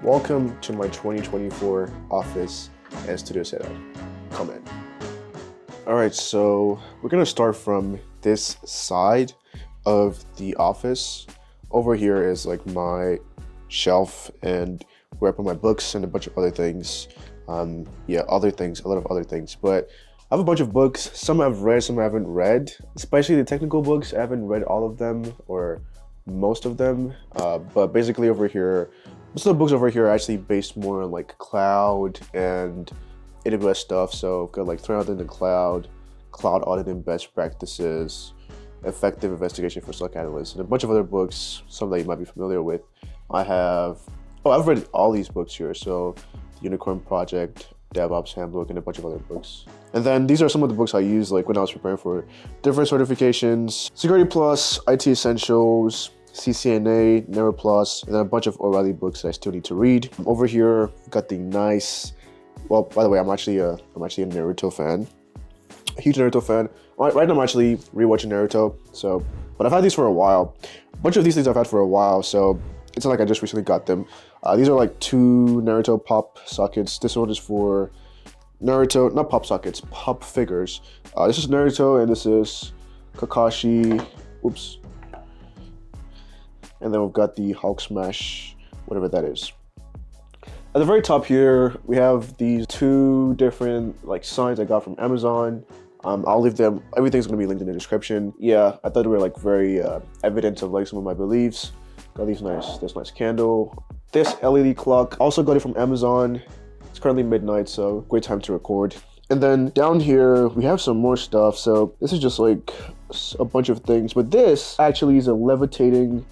Welcome to my 2024 office and studio setup. Come in. All right, so we're gonna start from this side of the office. Over here is like my shelf and where I put my books and a bunch of other things. A lot of other things. But I have a bunch of books. Some I've read, some I haven't read. Especially the technical books, I haven't read all of them or most of them. But basically over here, most of the books over here are actually based more on like cloud and AWS stuff. So I've got like threat in the cloud auditing best practices, effective investigation for SOC analysts, and a bunch of other books, some that you might be familiar with. I've read all these books here. So the Unicorn Project, DevOps Handbook, and a bunch of other books. And then these are some of the books I used like when I was preparing for different certifications: Security Plus, IT Essentials, CCNA, Never Plus, and then a bunch of O'Reilly books that I still need to read. Over here, got the nice. Well, by the way, I'm actually a Naruto fan. A huge Naruto fan. Right now, I'm actually rewatching Naruto. But I've had these for a while. A bunch of these things I've had for a while, so it's not like I just recently got them. These are like 2 Naruto pop sockets. This one is for Naruto, not pop sockets, pop figures. This is Naruto, and this is Kakashi. Oops. And then we've got the Hulk Smash, whatever that is. At the very top here, we have these 2 different like signs I got from Amazon. I'll leave them, everything's gonna be linked in the description. Yeah, I thought they were like very evident of like some of my beliefs. Got this nice candle. This LED clock, also got it from Amazon. It's currently midnight, so great time to record. And then down here, we have some more stuff. So this is just like a bunch of things, but this actually is a levitating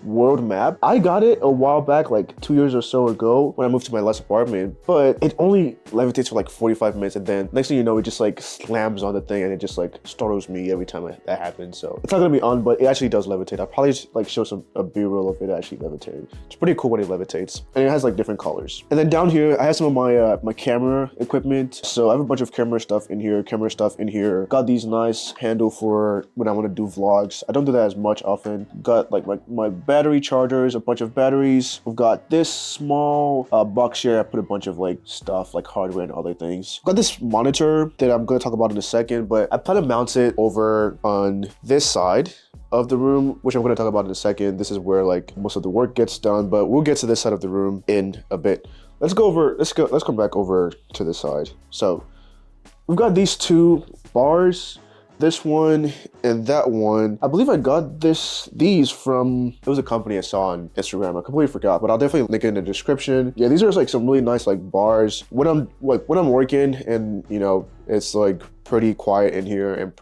world map. I got it a while back, like 2 years or so ago when I moved to my last apartment, but it only levitates for like 45 minutes, and then next thing you know, it just like slams on the thing and it just like startles me every time that happens. So it's not gonna be on, but it actually does levitate. I'll probably just, like show a B-roll of it actually levitating. It's pretty cool when it levitates, and it has like different colors. And then down here, I have some of my my camera equipment. So I have a bunch of camera stuff in here. Got these nice handle for when I want to do vlogs. I don't do that as much often. Got like my battery chargers, a bunch of batteries. We've got this small box here. I put a bunch of like stuff like hardware and other things. Got this monitor that I'm going to talk about in a second, but I plan to mount it over on this side of the room, which I'm going to talk about in a second. This is where like most of the work gets done, but we'll get to this side of the room in a bit. Let's come back over to this side. So we've got these 2 bars, this one and that one. I believe I got these from, it was a company I saw on Instagram. I completely forgot, but I'll definitely link it in the description. Yeah, these are like some really nice like bars. When I'm working and you know, it's like pretty quiet in here and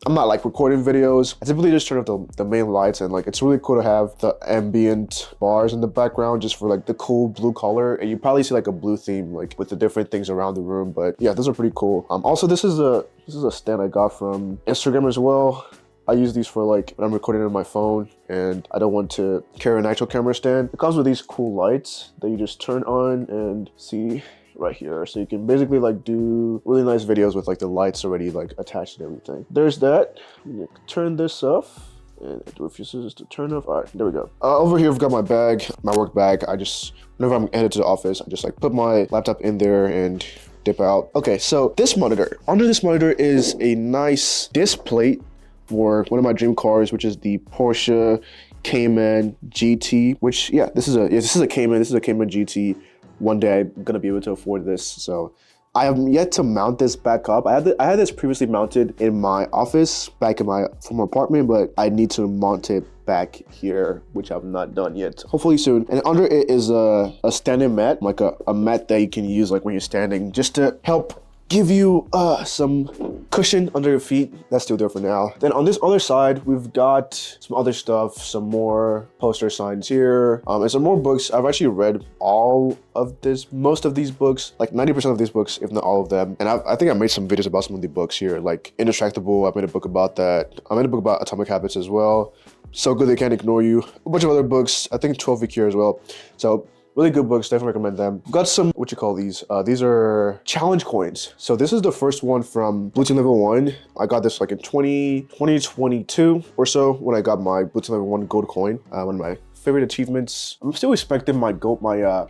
I'm not like recording videos, I typically just turn off the main lights, and like it's really cool to have the ambient bars in the background just for like the cool blue color, and you probably see like a blue theme like with the different things around the room. But yeah, those are pretty cool. Also, this is a stand I got from Instagram as well. I use these for like when I'm recording on my phone and I don't want to carry an actual camera stand. It comes with these cool lights that you just turn on and see right here. So you can basically like do really nice videos with like the lights already like attached and everything. There's that. You turn this off and it refuses to turn off. All right, there we go. Over here, I've got my bag, my work bag. Whenever I'm headed to the office, I just like put my laptop in there and dip out. Okay, so this monitor, under this monitor is a nice disc plate for one of my dream cars, which is the Porsche Cayman GT, which this is a Cayman GT. One day I'm gonna be able to afford this, so I have yet to mount this back up. I had this previously mounted in my office back in my former apartment, but I need to mount it back here, which I've not done yet. Hopefully soon. And under it is a standing mat, like a mat that you can use like when you're standing, just to help give you some cushion under your feet. That's still there for now. Then on this other side, we've got some other stuff, some more poster signs here, and some more books. I've actually read most of these books, like 90% of these books, if not all of them. And I think I made some videos about some of the books here, like Indistractable. I made a book about that. I made a book about Atomic Habits as well. So Good They Can't Ignore You. A bunch of other books. I think 12 Week here as well. So Really good books, definitely recommend them. Got some, what you call these? These are challenge coins. So this is the first one from Blue Team Level 1. I got this like in 2022 or so when I got my Blue Team Level 1 gold coin. One of my favorite achievements. I'm still expecting my gold, I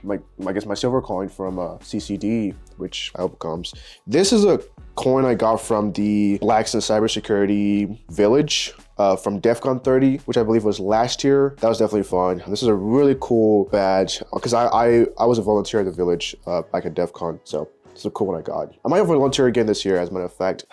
guess my silver coin from CCD, which I hope comes. This is a coin I got from the Blacks in Cybersecurity village from DEF CON 30, which I believe was last year. That was definitely fun. This is a really cool badge because I was a volunteer at the village back at DEF CON, so it's a cool one I got. I might have volunteer again this year, as a matter of fact,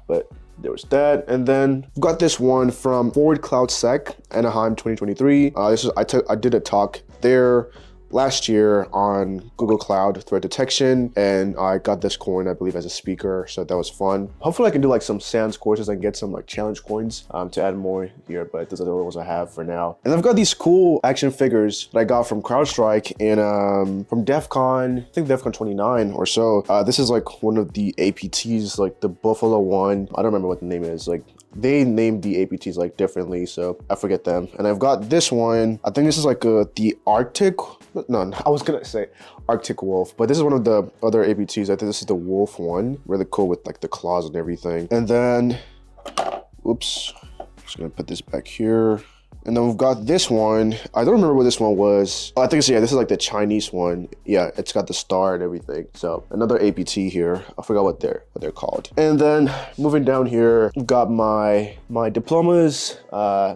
but there was that. And then got this one from Forward Cloud Sec, Anaheim 2023. I did a talk there last year on Google Cloud threat detection, and I got this coin, I believe, as a speaker, so that was fun. Hopefully I can do like some SANS courses and get some like challenge coins to add more here, but those are the ones I have for now. And I've got these cool action figures that I got from CrowdStrike and from DEF CON, I think DEF CON 29 or so. This is like one of the APTs, like the Buffalo one. I don't remember what the name is. Like, they named the APTs like differently, so I forget them. And I've got this one. I think this is like the Arctic. No, I was gonna say Arctic Wolf, but this is one of the other APTs. I think this is the Wolf one. Really cool with like the claws and everything. And then, oops, just gonna put this back here. And then we've got this one. I don't remember what this one was. Oh, I think it's, yeah, this is like the Chinese one. Yeah, it's got the star and everything. So another APT here. I forgot what they're called. And then moving down here, we've got my diplomas.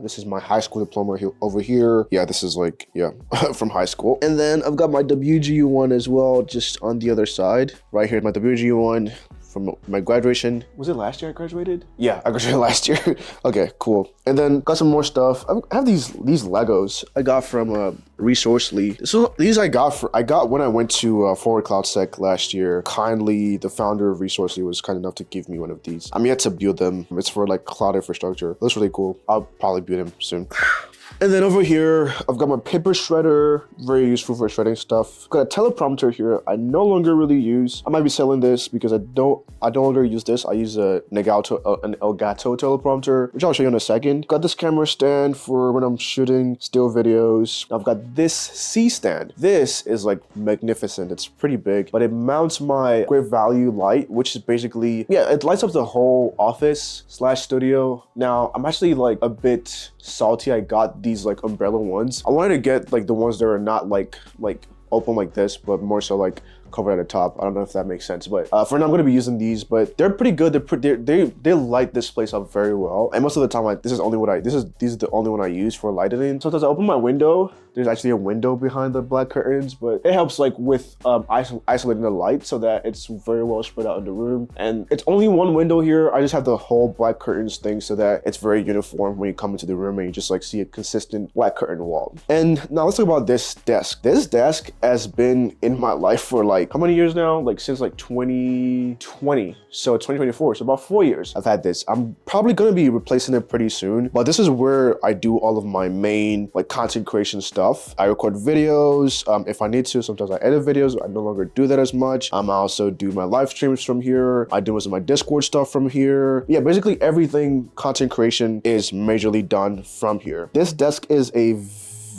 This is my high school diploma over here. Yeah, this is like, yeah, from high school. And then I've got my WGU one as well, just on the other side. Right here, my WGU one from my graduation. Was it last year I graduated? Yeah, I graduated last year. Okay, cool. And then got some more stuff. I have these Legos I got from Resourcely. So these I got when I went to Forward Cloud Sec last year. Kindly, the founder of Resourcely was kind enough to give me one of these. I'm yet to build them. It's for like cloud infrastructure. That's really cool. I'll probably build them soon. And then over here, I've got my paper shredder, very useful for shredding stuff. Got a teleprompter here I no longer really use. I might be selling this because I no longer use this. I use an Elgato teleprompter, which I'll show you in a second. Got this camera stand for when I'm shooting still videos. I've got this C stand. This is like magnificent. It's pretty big, but it mounts my great value light, which is basically, yeah, it lights up the whole office / studio. Now, I'm actually like a bit salty I got these like umbrella ones. I wanted to get like the ones that are not like open like this, but more so like covered at the top. I don't know if that makes sense, but for now I'm going to be using these, but they're pretty good. They light this place up very well, and most of the time like this is the only one I use for lighting. Sometimes I open my window, there's actually a window behind the black curtains, but it helps like with isolating the light so that it's very well spread out in the room. And it's only one window here. I just have the whole black curtains thing so that it's very uniform when you come into the room and you just like see a consistent black curtain wall. And now let's talk about this desk. This desk has been in my life for like how many years now? Like since like 2020. So 2024. So about 4 years I've had this. I'm probably gonna be replacing it pretty soon, but this is where I do all of my main like content creation stuff. I record videos if I need to. Sometimes I edit videos. I no longer do that as much. I also do my live streams from here. I do most of my Discord stuff from here. Yeah, basically everything content creation is majorly done from here. This desk is a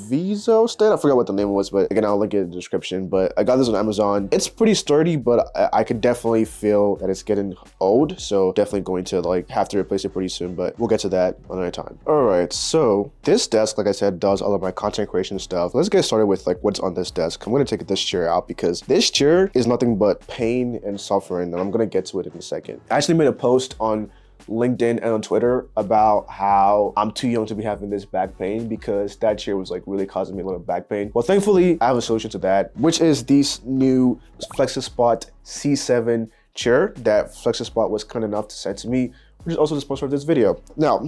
Viso stand. I forgot what the name was, but again, I'll link it in the description. But I got this on Amazon. It's pretty sturdy, but I could definitely feel that it's getting old. So definitely going to like have to replace it pretty soon, but we'll get to that another time. All right, so this desk, like I said, does all of my content creation stuff. Let's get started with like what's on this desk. I'm gonna take this chair out because this chair is nothing but pain and suffering, and I'm gonna get to it in a second. I actually made a post on LinkedIn and on Twitter about how I'm too young to be having this back pain because that chair was like really causing me a lot of back pain. Well, thankfully, I have a solution to that, which is this new Flexispot C7 chair that Flexispot was kind enough to send to me, which is also the sponsor of this video. Now,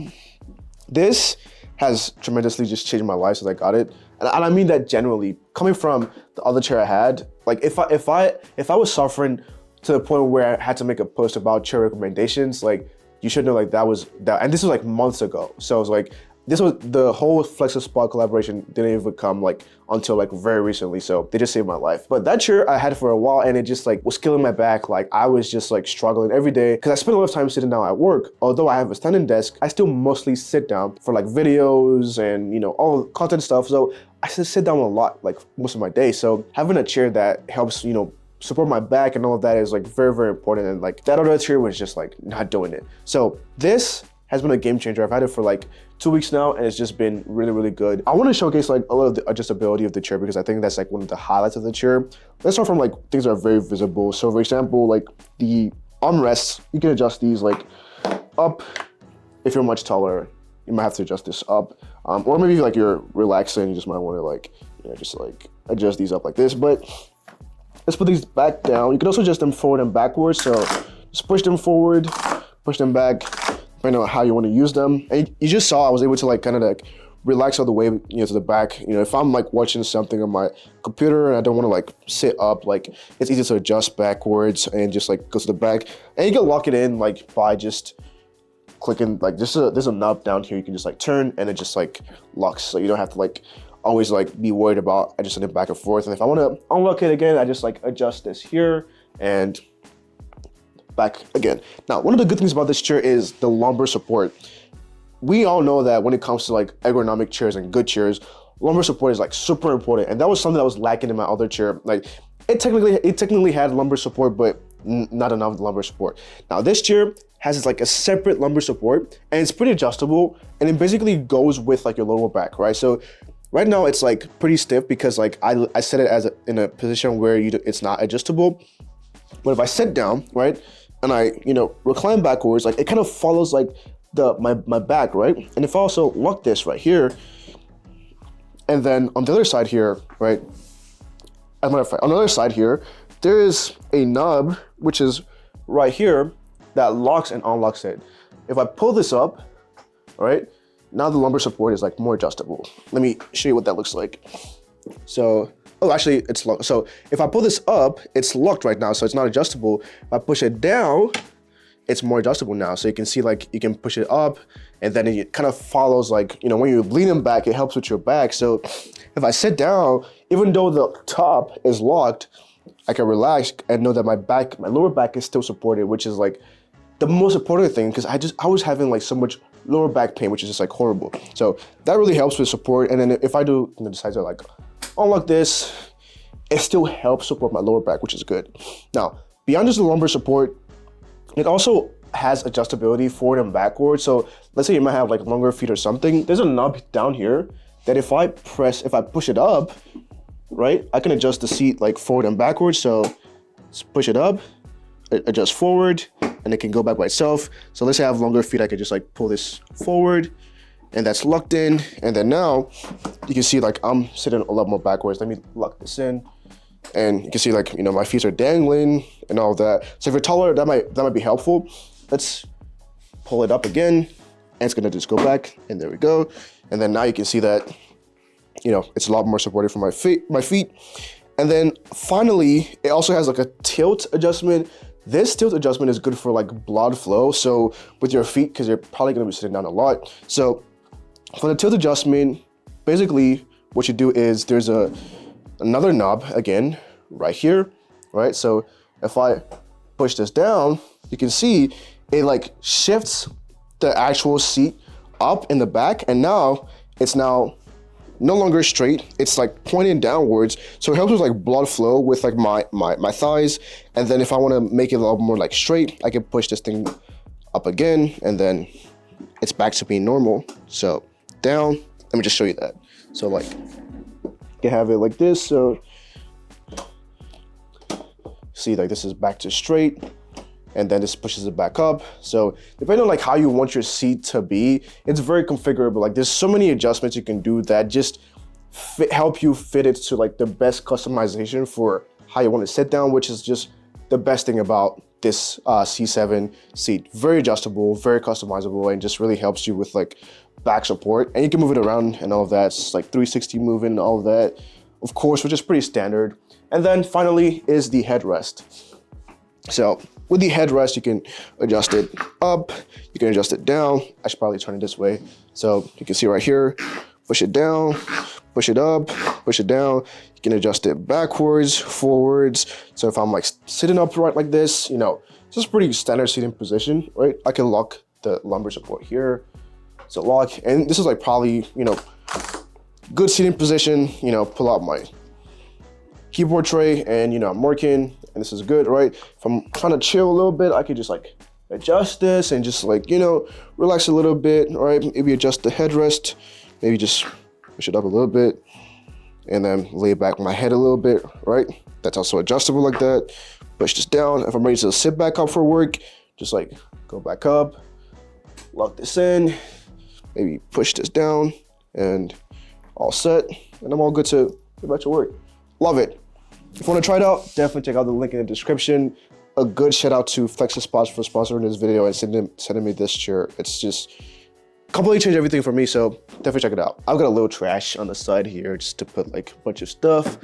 this has tremendously just changed my life since I got it. And I mean that generally. Coming from the other chair I had, like if I was suffering to the point where I had to make a post about chair recommendations, like you should know like that, and this was like months ago. So I was like, this was the whole Flexispot collaboration didn't even come like until like very recently, so they just saved my life. But that chair I had for a while, and it just like was killing my back. Like I was just like struggling every day because I spend a lot of time sitting down at work. Although I have a standing desk, I still mostly sit down for like videos and, you know, all content stuff. So I sit down a lot, like most of my day. So having a chair that helps, you know, support my back and all of that is like very, very important. And like that other chair was just like not doing it. So this has been a game changer. I've had it for like 2 weeks now, and it's just been really, really good. I want to showcase like a lot of the adjustability of the chair because I think that's like one of the highlights of the chair. Let's start from like things that are very visible. So for example, like the armrests, you can adjust these like up. If you're much taller, you might have to adjust this up. Or maybe like you're relaxing, you just might want to like, you know, just like adjust these up like this. But let's put these back down. You can also adjust them forward and backwards. So just push them forward, push them back, depending on how you want to use them. And you just saw I was able to like kind of like relax all the way, you know, to the back. You know, if I'm like watching something on my computer and I don't want to like sit up, like it's easy to adjust backwards and just like go to the back. And you can lock it in like by just clicking like there's a knob down here you can just like turn, and it just like locks. So you don't have to like always like be worried about adjusting it back and forth. And if I want to unlock it again, I just like adjust this here and back again. Now, one of the good things about this chair is the lumbar support. We all know that when it comes to like ergonomic chairs and good chairs, lumbar support is like super important. And that was something that was lacking in my other chair. Like it technically had lumbar support, but not enough lumbar support. Now this chair has like a separate lumbar support, and it's pretty adjustable, and it basically goes with like your lower back, right? So right now it's like pretty stiff because like I set it as in a position where it's not adjustable. But if I sit down, right, and I, you know, recline backwards, like it kind of follows like my back, right? And if I also lock this right here, and then on the other side here, right, as a matter of fact, on the other side here, there is a knob, which is right here, that locks and unlocks it. If I pull this up, right, now the lumbar support is like more adjustable. Let me show you what that looks like. So, oh, actually it's locked. So if I pull this up, it's locked right now, so it's not adjustable. If I push it down, it's more adjustable now. So you can see like you can push it up, and then it kind of follows like, you know, when you're leaning back, it helps with your back. So if I sit down, even though the top is locked, I can relax and know that my lower back is still supported, which is like the most important thing, because I was having like so much lower back pain, which is just like horrible. So that really helps with support. And then if I do, you know, decide to like unlock this, it still helps support my lower back, which is good. Now, beyond just the lumbar support, it also has adjustability forward and backwards. So let's say you might have like longer feet or something. There's a knob down here that if I push it up, right, I can adjust the seat like forward and backwards. So let's push it up, adjust forward, and it can go back by itself. So let's say I have longer feet, I could just like pull this forward, and that's locked in. And then now you can see like I'm sitting a lot more backwards. Let me lock this in, and you can see like, you know, my feet are dangling and all of that. So if you're taller, that might be helpful. Let's pull it up again, and it's gonna just go back, and there we go. And then now you can see that, you know, it's a lot more supportive for my feet. And then finally, it also has like a tilt adjustment. This tilt adjustment is good for like blood flow. So with your feet, because you're probably gonna be sitting down a lot. So for the tilt adjustment, basically what you do is there's another knob again, right here, right? So if I push this down, you can see it like shifts the actual seat up in the back, and now it's no longer straight, it's like pointing downwards. So it helps with like blood flow with like my thighs. And then if I want to make it a little more like straight, I can push this thing up again, and then it's back to being normal. So down, let me just show you that. So like you can have it like this. So see, like this is back to straight, and then this pushes it back up. So depending on like how you want your seat to be, it's very configurable. Like there's so many adjustments you can do that just help you fit it to like the best customization for how you want to sit down, which is just the best thing about this C7 seat. Very adjustable, very customizable, and just really helps you with like back support. And you can move it around and all of that. It's like 360 moving and all of that, of course, which is pretty standard. And then finally is the headrest. So with the headrest, you can adjust it up, you can adjust it down. I should probably turn it this way. So you can see right here, push it down, push it up, push it down. You can adjust it backwards, forwards. So if I'm like sitting upright like this, you know, this is pretty standard seating position, right? I can lock the lumbar support here. So lock, and this is like probably, you know, good seating position, you know, pull out my keyboard tray and, you know, I'm working and this is good, right? If I'm trying to chill a little bit, I could just like adjust this and just like, you know, relax a little bit, right? Maybe adjust the headrest, maybe just push it up a little bit and then lay back my head a little bit, right? That's also adjustable like that. Push this down. If I'm ready to sit back up for work, just like go back up, lock this in, maybe push this down and all set. And I'm all good to get back to work. Love it. If you want to try it out, definitely check out the link in the description. A good shout out to Flexispot for sponsoring this video and sending me this chair. It's just completely changed everything for me, so definitely check it out. I've got a little trash on the side here just to put like a bunch of stuff.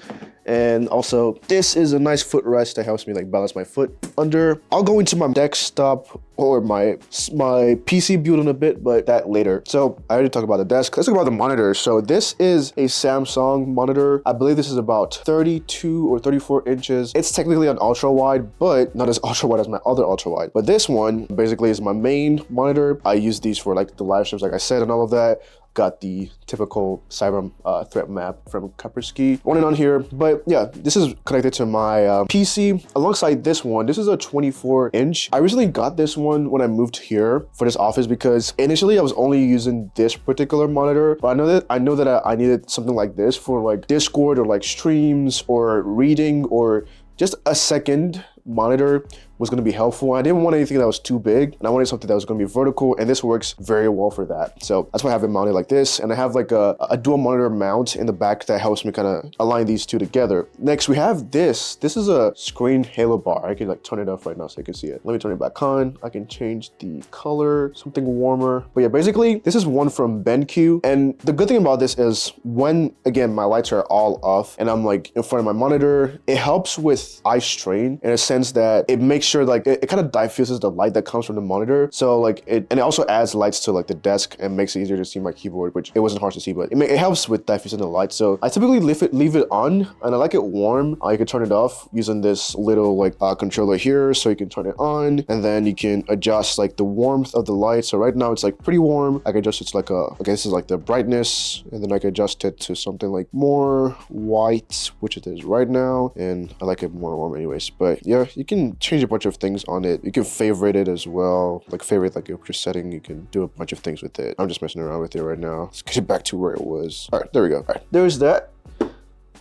And also, this is a nice footrest that helps me like balance my foot under. I'll go into my desktop or my PC build in a bit, but that later. So I already talked about the desk. Let's talk about the monitor. So this is a Samsung monitor. I believe this is about 32 or 34 inches. It's technically an ultra wide, but not as ultra wide as my other ultra wide. But this one basically is my main monitor. I use these for like the live streams, like I said, and all of that. Got the typical cyber threat map from Kaspersky on and on here. But yeah, this is connected to my PC alongside this one. This is a 24 inch. I recently got this one when I moved here for this office because initially I was only using this particular monitor, but I know that I needed something like this for like Discord or like streams or reading or just a second monitor was going to be helpful. I didn't want anything that was too big and I wanted something that was going to be vertical, and this works very well for that. So that's why I have it mounted like this, and I have like a dual monitor mount in the back that helps me kind of align these two together. Next we have this. This is a screen halo bar. I can like turn it off right now so you can see it. Let me turn it back on. I can change the color, something warmer. But yeah, basically this is one from BenQ, and the good thing about this is when, again, my lights are all off and I'm like in front of my monitor, it helps with eye strain in a sense that it makes sure like it kind of diffuses the light that comes from the monitor. So like it also adds lights to like the desk and makes it easier to see my keyboard, which it wasn't hard to see, but it helps with diffusing the light. So I typically leave it on, and I like it warm. You can turn it off using this little like controller here, so you can turn it on and then you can adjust like the warmth of the light. So right now it's like pretty warm. I can adjust it to like okay, this is like the brightness, and then I can adjust it to something like more white, which it is right now, and I like it more warm anyways. But yeah, you can change a bunch of things on it. You can favorite it as well, like favorite like your setting. You can do a bunch of things with it. I'm just messing around with it right now. Let's get it back to where it was. All right, there we go. All right, there's that.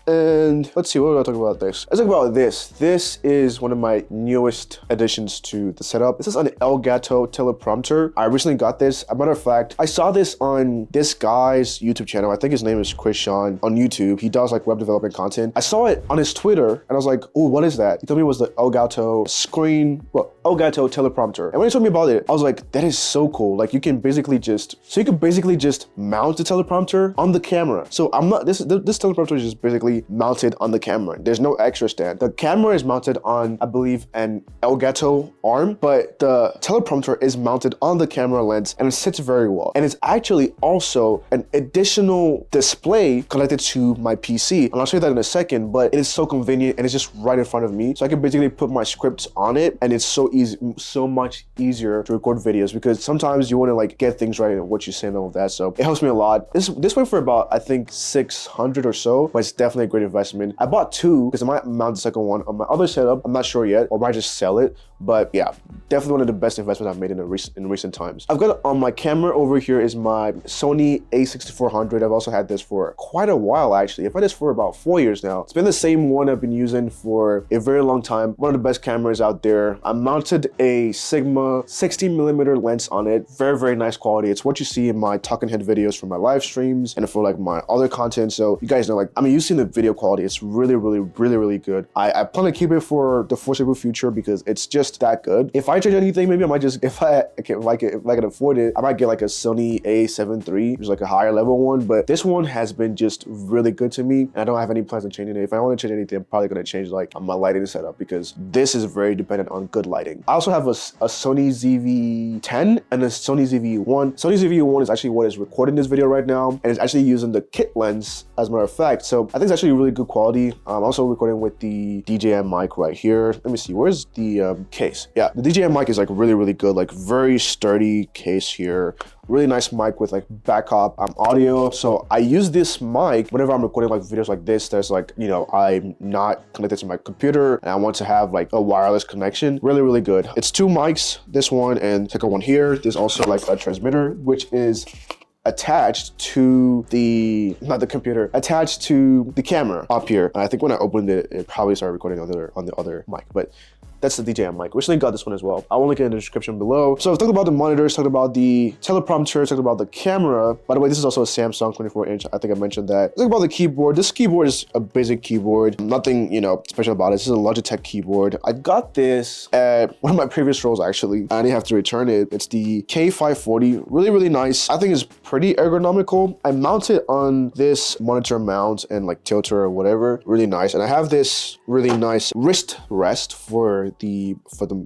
And let's see, what do I talk about next? Let's talk about this. This is one of my newest additions to the setup. This is an Elgato teleprompter. I recently got this. As a matter of fact, I saw this on this guy's YouTube channel. I think his name is Chris Sean on YouTube. He does like web development content. I saw it on his Twitter and I was like, oh, what is that? He told me it was the Elgato Elgato teleprompter. And when he told me about it, I was like, that is so cool. Like you can basically just mount the teleprompter on the camera. So this teleprompter is just basically mounted on the camera. There's no extra stand. The camera is mounted on, I believe, an Elgato arm, but the teleprompter is mounted on the camera lens and it sits very well. And it's actually also an additional display connected to my PC. And I'll show you that in a second, but it is so convenient and it's just right in front of me. So I can basically put my scripts on it, and it's so easy, so much easier to record videos because sometimes you want to like get things right in what you say and all of that. So it helps me a lot. This went for about, I think, 600 or so, but it's definitely a great investment. I bought two because I might mount the second one on my other setup. I'm not sure yet, or I might just sell it. But yeah, definitely one of the best investments I've made in recent times. I've got on my camera over here is my Sony a6400. I've also had this for quite a while actually. I've had this for about 4 years now. It's been the same one I've been using for a very long time. One of the best cameras out there. I mounted a Sigma 16mm lens on it. Very, very nice quality. It's what you see in my talking head videos for my live streams and for like my other content. So you guys know, like, I'm using the video quality. It's really, really, really, really good. I plan to keep it for the foreseeable future because it's just just that good. If I change anything, maybe I might just, if I can afford it, I might get like a Sony A7 III, which is like a higher level one. But this one has been just really good to me. And I don't have any plans on changing it. If I want to change anything, I'm probably going to change like my lighting setup, because this is very dependent on good lighting. I also have a Sony ZV-10 and a Sony ZV-1. Sony ZV-1 is actually what is recording this video right now, and it's actually using the kit lens, as a matter of fact. So I think it's actually really good quality. I'm also recording with the DJI mic right here. Let me see, where's the case? Yeah, the DJI mic is like really good, like very sturdy case here. Really nice mic with like backup audio. So I use this mic whenever I'm recording like videos like this. There's like, you know, I'm not connected to my computer and I want to have like a wireless connection. Really good. It's two mics, this one and second one here. There's also like a transmitter, which is attached to the, not the computer, attached to the camera up here. I think when I opened it, it probably started recording on the other mic, but that's the DJI mic. Recently got this one as well. I will link it in the description below. So I've talked about the monitors, talked about the teleprompter, talked about the camera. By the way, this is also a Samsung 24-inch. I think I mentioned that. Talk about the keyboard. This keyboard is a basic keyboard. Nothing, you know, special about it. This is a Logitech keyboard. I got this at one of my previous roles, actually. I didn't have to return it. It's the K540. Really nice. I think it's pretty ergonomical. I mount it on this monitor mount and like tilter or whatever. Really nice. And I have this really nice wrist rest for the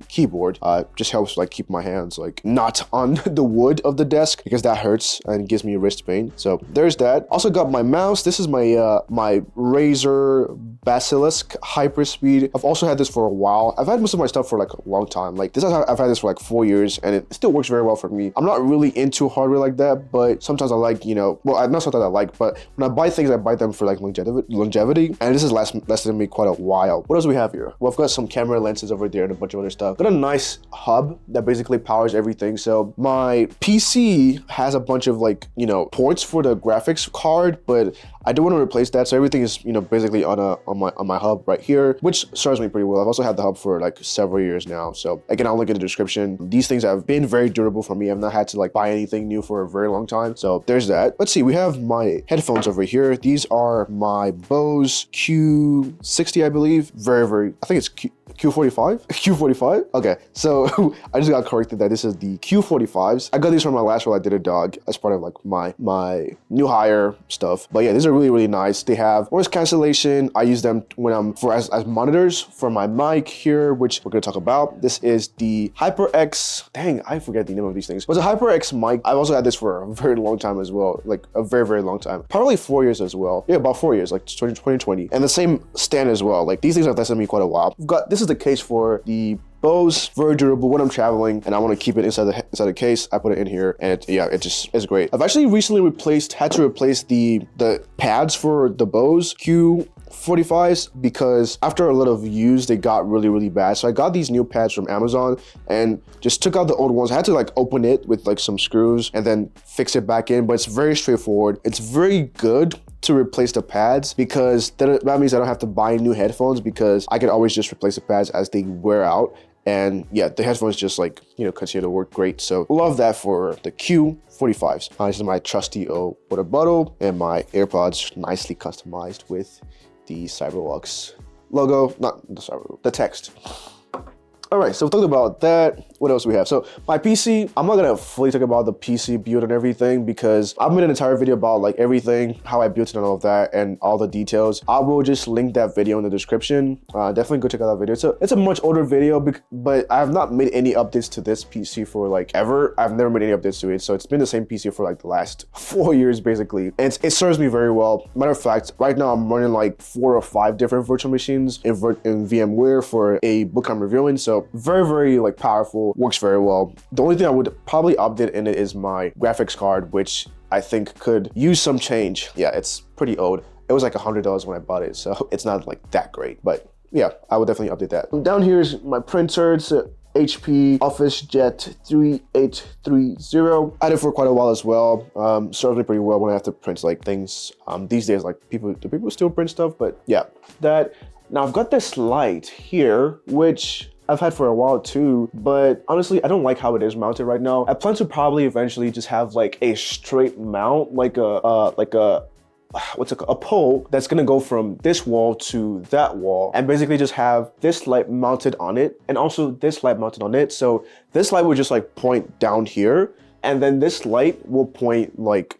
keyboard. Just helps like keep my hands like not on the wood of the desk, because that hurts and gives me wrist pain. So there's that. Also got my mouse. This is my my Razer Basilisk Hyperspeed. I've also had this for a while. I've had most of my stuff for like a long time. Like this, I've had this for like 4 years and it still works very well for me. I'm not really into hardware like that, but sometimes I like, you know, well, not sometimes I like, but when I buy things, I buy them for like longevity. And this has lasted me quite a while. What else do we have here? Well, I've got some camera lenses over there and a bunch of other stuff. Got a nice hub that basically powers everything. So my PC has a bunch of like, you know, ports for the graphics card, but I do want to replace that. So everything is, you know, basically on my hub right here, which serves me pretty well. I've also had the hub for like several years now. So again, I'll link in the description. These things have been very durable for me. I've not had to like buy anything new for a very long time. So there's that. Let's see, we have my headphones over here. These are my Bose Q60, I believe. I think it's Q45? Q45? Okay, so I just got corrected that this is the Q45s. I got these from my last role I did a dog as part of like my new hire stuff. But yeah, these are really nice. They have noise cancellation. I use them when I'm as monitors for my mic here, which we're gonna talk about. This is the HyperX, dang, I forget the name of these things. It was a HyperX mic. I've also had this for a very long time as well, like a very long time. Probably 4 years as well. Yeah, about 4 years, like 2020. And the same stand as well. Like these things have lasted me quite a while. This is the case for the Bose, very durable when I'm traveling and I want to keep it inside the case. I put it in here and it's great. I've actually recently had to replace the pads for the Bose Q45s because after a lot of use, they got really bad. So I got these new pads from Amazon and just took out the old ones. I had to like open it with like some screws and then fix it back in, but it's very straightforward. It's very good to replace the pads because that means I don't have to buy new headphones because I can always just replace the pads as they wear out. And yeah, the headphones just like, you know, continue to work great. So love that for the Q45s. This is my trusty old water bottle and my AirPods nicely customized with the CYBERWOX logo, not the CyberWOX, the text. All right, so we've talked about that. What else do we have? So my PC, I'm not gonna fully talk about the PC build and everything because I've made an entire video about like everything, how I built it and all of that and all the details. I will just link that video in the description. Definitely go check out that video. So it's a much older video, but I have not made any updates to this PC for like ever. I've never made any updates to it. So it's been the same PC for like the last 4 years basically. And it serves me very well. Matter of fact, right now I'm running like 4 or 5 different virtual machines in VMware for a book I'm reviewing. So very like powerful, works very well. The only thing I would probably update in it is my graphics card, which I think could use some change. Yeah, it's pretty old. It was like $100 when I bought it, so it's not like that great, but yeah, I would definitely update that. Down here is my printer. It's a HP OfficeJet 3830. I had it for quite a while as well. Serves me pretty well when I have to print like things. These days, like do people still print stuff? But yeah, that. Now I've got this light here, which I've had for a while too, but honestly, I don't like how it is mounted right now. I plan to probably eventually just have like a straight mount, like a what's it called, a pole that's gonna go from this wall to that wall, and basically just have this light mounted on it and also this light mounted on it. So this light will just like point down here, and then this light will point like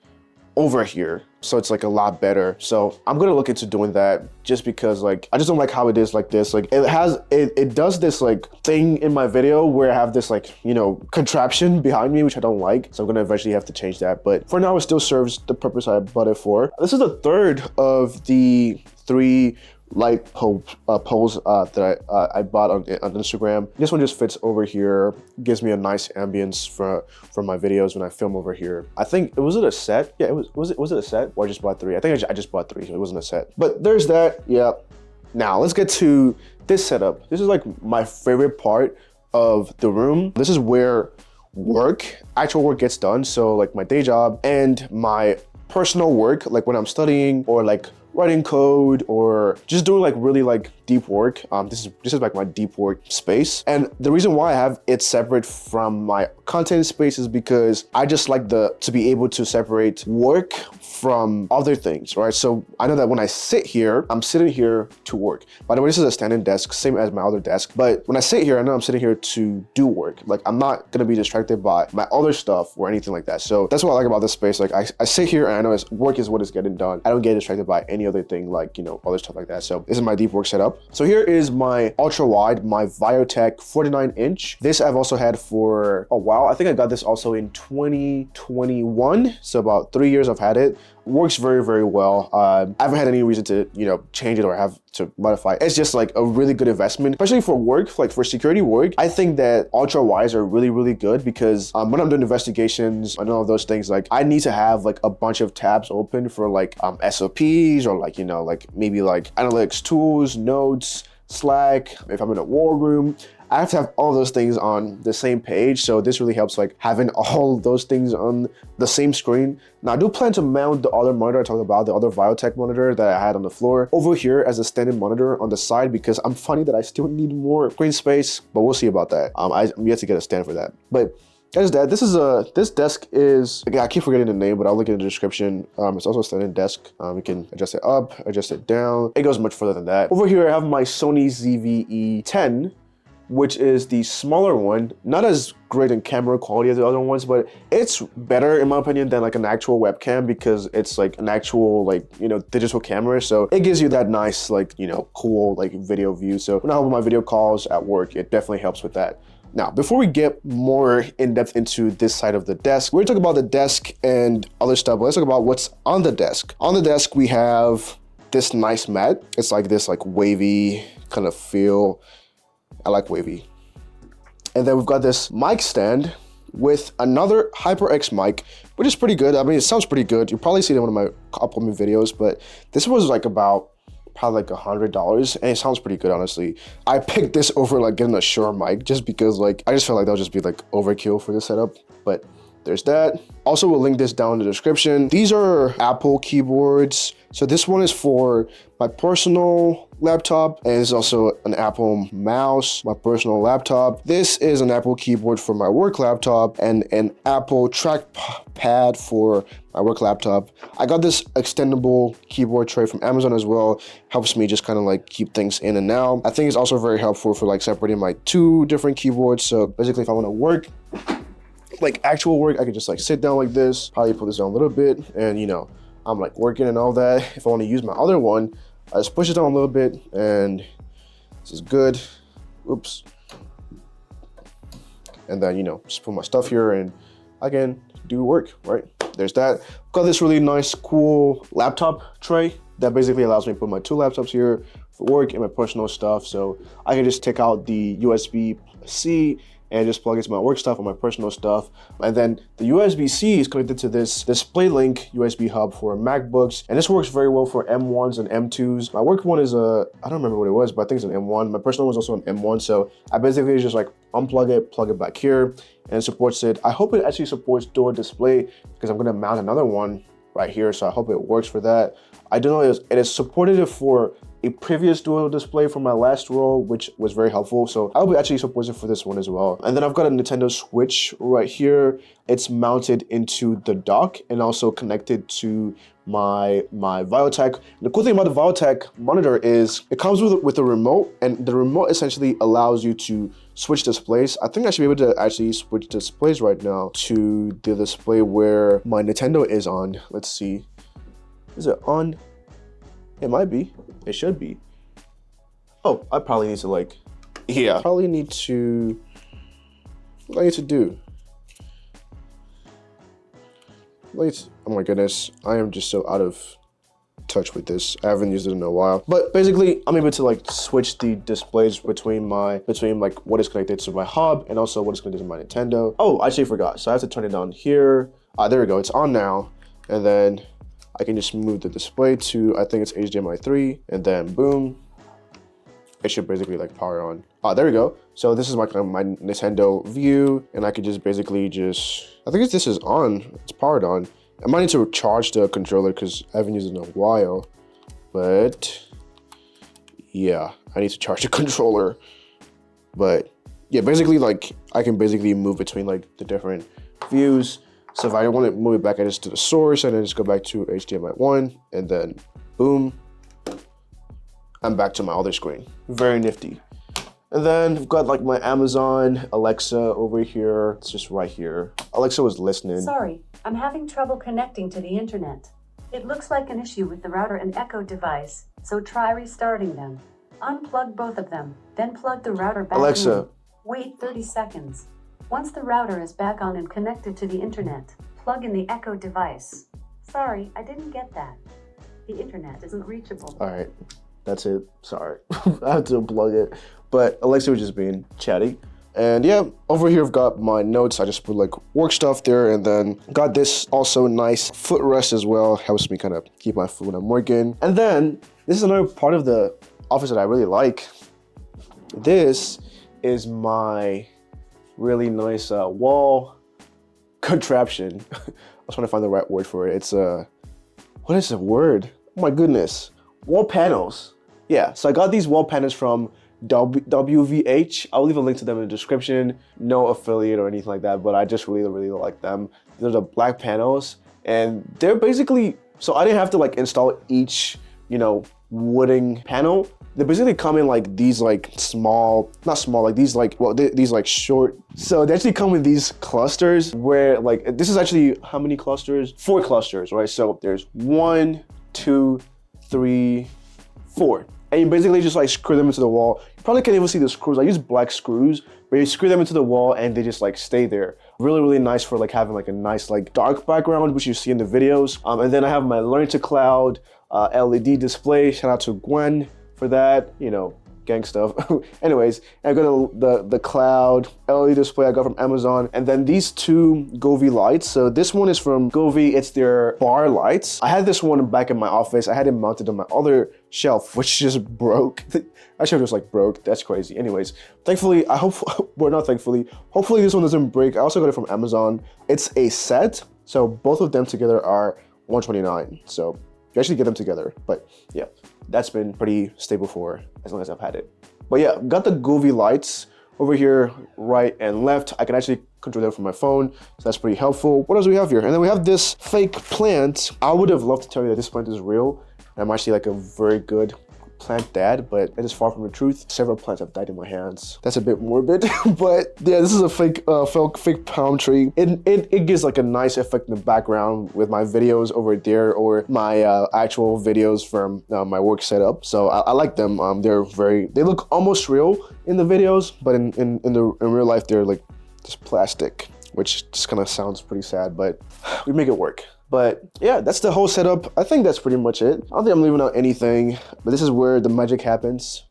over here. So it's like a lot better. So I'm gonna look into doing that, just because like I just don't like how it is like this. Like it does this like thing in my video where I have this like, you know, contraption behind me, which I don't like. So I'm gonna eventually have to change that. But for now, it still serves the purpose I bought it for. This is the third of the 3 light poles that I bought on Instagram. This one just fits over here, gives me a nice ambience for my videos when I film over here. I think, was it a set? Yeah, was it a set? Or I just bought 3? I think I just bought 3, so it wasn't a set. But there's that, yeah. Now let's get to this setup. This is like my favorite part of the room. This is where actual work gets done. So like my day job and my personal work, like when I'm studying or like writing code or just doing like really like deep work. This is like my deep work space. And the reason why I have it separate from my content space is because I just like to be able to separate work from other things, right? So I know that when I sit here, I'm sitting here to work. By the way, this is a standing desk, same as my other desk. But when I sit here, I know I'm sitting here to do work. Like I'm not gonna be distracted by my other stuff or anything like that. So that's what I like about this space. Like I sit here and I know work is what is getting done. I don't get distracted by any other thing, like, you know, other stuff like that. So this is my deep work setup. So here is my ultra wide, my Viotech 49-inch. This I've also had for a while. I think I got this also in 2021. So about 3 years I've had it. Works very, very well. I haven't had any reason to, you know, change it or have to modify it. It's just like a really good investment, especially for work, like for security work. I think that ultra wides are really, really good because when I'm doing investigations and all of those things, like I need to have like a bunch of tabs open for like SOPs or like, you know, like maybe like analytics tools, notes, Slack. If I'm in a war room, I have to have all those things on the same page. So this really helps like having all those things on the same screen. Now I do plan to mount the other monitor I talked about, the other Viotech monitor that I had on the floor over here as a standing monitor on the side, because I'm finding that I still need more screen space, but we'll see about that. I'm yet to get a stand for that. But there's that. This desk is, again, I keep forgetting the name, but I'll link in the description. It's also a standing desk. We can adjust it up, adjust it down. It goes much further than that. Over here, I have my Sony ZV-E10, which is the smaller one. Not as great in camera quality as the other ones, but it's better in my opinion than like an actual webcam, because it's like an actual like, you know, digital camera. So it gives you that nice like, you know, cool like video view. So when I have my video calls at work, it definitely helps with that. Now, before we get more in depth into this side of the desk, we're gonna talk about the desk and other stuff, but let's talk about what's on the desk. On the desk, we have this nice mat. It's like this like wavy kind of feel. I like wavy. And then we've got this mic stand with another HyperX mic, which is pretty good. I mean, it sounds pretty good. You'll probably see it in one of my upcoming videos, but this was like about probably like $100, and it sounds pretty good, honestly. I picked this over like getting a Shure mic just because like, I just felt like that would just be like overkill for this setup, but there's that. Also, we'll link this down in the description. These are Apple keyboards. So this one is for my personal laptop, and it's also an Apple mouse, my personal laptop. This is an Apple keyboard for my work laptop and an Apple trackpad for my work laptop. I got this extendable keyboard tray from Amazon as well. Helps me just kind of like keep things in and out. I think it's also very helpful for like separating my 2 different keyboards. So basically, if I want to work, like actual work, I could just like sit down like this, probably put this down a little bit, and you know, I'm like working and all that. If I want to use my other one, I just push it down a little bit, and this is good. Oops. And then, you know, just put my stuff here and I can do work, right? There's that. Got this really nice, cool laptop tray that basically allows me to put my 2 laptops here for work and my personal stuff. So I can just take out the USB-C and just plug into my work stuff or my personal stuff. And then the USB-C is connected to this DisplayLink USB hub for MacBooks. And this works very well for M1s and M2s. My work one is I don't remember what it was, but I think it's an M1. My personal one is also an M1. So I basically just like unplug it, plug it back here, and it supports it. I hope it actually supports dual display, because I'm gonna mount another one right here. So I hope it works for that. I don't know, it is supported for a previous dual display from my last roll, which was very helpful. So I'll be actually supported for this one as well. And then I've got a Nintendo Switch right here. It's mounted into the dock and also connected to my Viotech. And the cool thing about the Viotech monitor is it comes with a remote, and the remote essentially allows you to switch displays. I think I should be able to actually switch displays right now to the display where my Nintendo is on. Let's see. Is it on? It might be. It should be. Oh, I probably need to like, yeah. Probably need to, what do I need to do? Oh my goodness, I am just so out of touch with this. I haven't used it in a while. But basically, I'm able to like switch the displays between like what is connected to my hub and also what is connected to my Nintendo. Oh, I actually forgot. So I have to turn it down here. There we go, it's on now. And then I can just move the display to, I think it's HDMI 3, and then boom, it should basically like power on. There we go. So this is my Nintendo view, and I could just basically I think this is on, it's powered on. I might need to charge the controller because I haven't used it in a while, but yeah, I need to charge the controller. But yeah, basically like I can basically move between like the different views. So if I want to move it back, I just do the source and then just go back to HDMI 1, and then boom, I'm back to my other screen. Very nifty. And then I've got like my Amazon Alexa over here. It's just right here. Alexa was listening. Sorry, I'm having trouble connecting to the internet. It looks like an issue with the router and Echo device, so try restarting them. Unplug both of them, then plug the router back Alexa. in. Wait 30 seconds. Once the router is back on and connected to the internet, plug in the Echo device. Sorry, I didn't get that. The internet isn't reachable. All right, that's it. Sorry, I have to unplug it. But Alexa was just being chatty. And yeah, over here I've got my notes. I just put like work stuff there, and then got this also nice footrest as well. Helps me kind of keep my foot when I'm working. And then this is another part of the office that I really like. This is my really nice wall contraption. I was trying to find the right word for it. It's what is the word? Oh my goodness. Wall panels. Yeah, so I got these wall panels from WVH. I'll leave a link to them in the description. No affiliate or anything like that, but I just really like them. They're the black panels, and they're basically, so I didn't have to like install each, you know, wooden panel. They basically come in like these like small, not small, like these like, well, these like short. So they actually come with these clusters where like, this is actually how many clusters? 4 clusters, right? So there's 1, 2, 3, 4. And you basically just like screw them into the wall. You probably can't even see the screws. I use black screws, but you screw them into the wall and they just like stay there. Really nice for like having like a nice like dark background, which you see in the videos. And then I have my Learn to Cloud LED display. Shout out to Gwen for that, you know, gang stuff. Anyways, I got the cloud LED display I got from Amazon, and then these 2 Govee lights. So this one is from Govee. It's their bar lights. I had this one back in my office. I had it mounted on my other shelf, which just broke. I should have just like broke. That's crazy. Anyways, thankfully, well, not thankfully, hopefully this one doesn't break. I also got it from Amazon. It's a set, so both of them together are $129. So you actually get them together, but yeah, that's been pretty stable for as long as I've had it. But yeah, got the Govee lights over here, right and left. I can actually control them from my phone, so that's pretty helpful. What else do we have here? And then we have this fake plant. I would have loved to tell you that this plant is real. I'm actually like a very good plant dad, but it is far from the truth. Several plants have died in my hands. That's a bit morbid, but yeah, this is a fake palm tree. It gives like a nice effect in the background with my videos over there, or my actual videos from my work setup. So I like them. They look almost real in the videos, but in real life they're like just plastic, which just kind of sounds pretty sad, but we make it work. But yeah, that's the whole setup. I think that's pretty much it. I don't think I'm leaving out anything, but this is where the magic happens.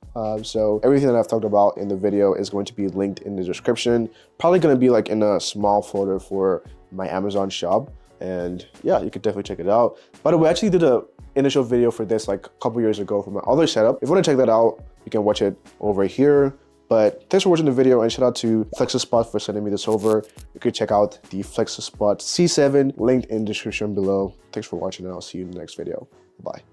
So everything that I've talked about in the video is going to be linked in the description. Probably gonna be like in a small folder for my Amazon shop. And yeah, you could definitely check it out. By the way, I actually did an initial video for this like a couple years ago for my other setup. If you wanna check that out, you can watch it over here. But thanks for watching the video, and shout out to Flexispot for sending me this over. You could check out the Flexispot C7 linked in the description below. Thanks for watching, and I'll see you in the next video. Bye.